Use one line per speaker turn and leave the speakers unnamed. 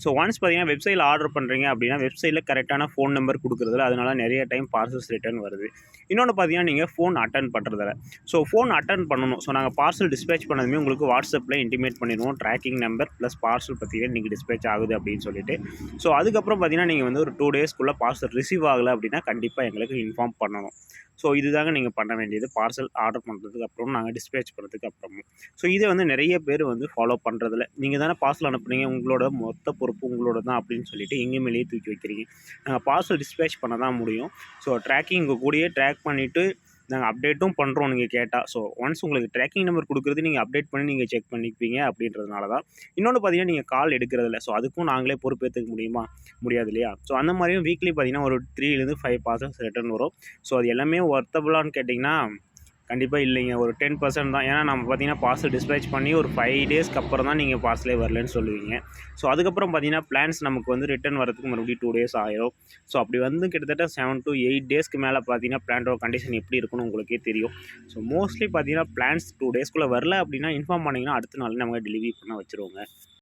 So once பார்த்தீங்கன்னா வெப்சைட்டில் order பண்ணுறீங்க அப்படின்னா வெப்சைட்டில் கரெக்டான ஃபோன் நம்பர் கொடுக்குறதில்ல, அதனால நிறைய டைம் பார்சல்ஸ் ரிட்டர்ன் வருது. இன்னொன்று பார்த்தீங்கன்னா நீங்கள் ஃபோன் அட்டன் பண்ணுறதில்ல. ஸோ ஃபோன் அட்டன் பண்ணணும். ஸோ நாங்கள் பார்சல் டிஸ்பேச் பண்ணதுமே உங்களுக்கு வாட்ஸ்அப்பில் இன்டிமேட் பண்ணிடுவோம். ட்ராக்கிங் நம்பர் ப்ளஸ் பார்சல் பார்த்தீங்கன்னா இன்றைக்கி டிஸ்பேச் ஆகுது அப்படின்னு சொல்லிட்டு. ஸோ அதுக்கப்புறம் பார்த்தீங்கன்னா நீங்கள் வந்து ஒரு 2 டேஸ்க்குள்ளே பார்சல் ரிசீவ் ஆகலை அப்படின்னா கண்டிப்பாக எங்களுக்கு இன்ஃபார்ம் பண்ணணும். ஸோ இதுதாங்க நீங்கள் பண்ண வேண்டியது. பார்சல் ஆர்டர் பண்ணுறதுக்கு அப்புறம் நாங்கள் டிஸ்பேச் பண்ணுறதுக்கு அப்புறமும். ஸோ இதை வந்து நிறைய பேர் வந்து ஃபாலோ பண்ணுறதில்ல. நீங்கள் தானே பார்சல் அனுப்புனீங்க, உங்களோட மொத்த பொறுப்பு உங்களோட தான் அப்படின்னு சொல்லிட்டு எங்கள் மேலேயே தூக்கி வைக்கிறீங்க. நாங்கள் பார்சல் டிஸ்பேச் பண்ண தான் முடியும். ஸோ ட்ராக்கிங் உங்கள் கூடயே ட்ராக் பண்ணிவிட்டு நாங்கள் அப்டேட்டும் பண்ணுறோம் நீங்கள் கேட்டால். ஸோ ஒன்ஸ் உங்களுக்கு ட்ராக்கிங் நம்பர் கொடுக்குறது நீங்கள் அப்டேட் பண்ணி நீங்கள் செக் பண்ணிப்பீங்க அப்படின்றதுனால தான். இன்னொன்று பார்த்தீங்கன்னா நீங்கள் கால் எடுக்கிறதில்ல. ஸோ அதுக்கும் நாங்களே பொறுப்பேற்றுக்க முடியுமா? முடியாது இல்லையா? ஸோ அந்த மாதிரியும் வீக்லி பார்த்தீங்கன்னா ஒரு 3லேருந்து 5 பார்சல்ஸ் ரிட்டர்ன் வரும். ஸோ அது எல்லாமே ஒர்த்தபுளான்னு கேட்டிங்கன்னா கண்டிப்பாக இல்லைங்க. ஒரு 10% தான். ஏன்னா நம்ம பார்த்தீங்கன்னா பார்சல் டிஸ்பேச் பண்ணி ஒரு 5 டேஸ்க்கு அப்புறம் தான் நீங்கள் பார்சலே வரலன்னு சொல்லுவீங்க. ஸோ அதுக்கப்புறம் பார்த்தீங்கன்னா பிளான்ஸ் நமக்கு வந்து ரிட்டர்ன் வரதுக்கு மறுபடியும் 2 டேஸ் ஆயிரும். ஸோ அப்படி வந்து கிட்டத்தட்ட 7 to 8 டேஸ்க்கு மேலே பார்த்தீங்கன்னா பிளானோட கண்டிஷன் எப்படி இருக்குன்னு உங்களுக்கே தெரியும். ஸோ மோஸ்ட்லி பார்த்தீங்கன்னா பிளான்ஸ் 2 டேஸ்க்குள்ளே வரல அப்படின்னா இன்ஃபார்ம் பண்ணிங்கன்னா அடுத்த நாள் நம்ம டெலிவரி பண்ண வச்சுருவோங்க.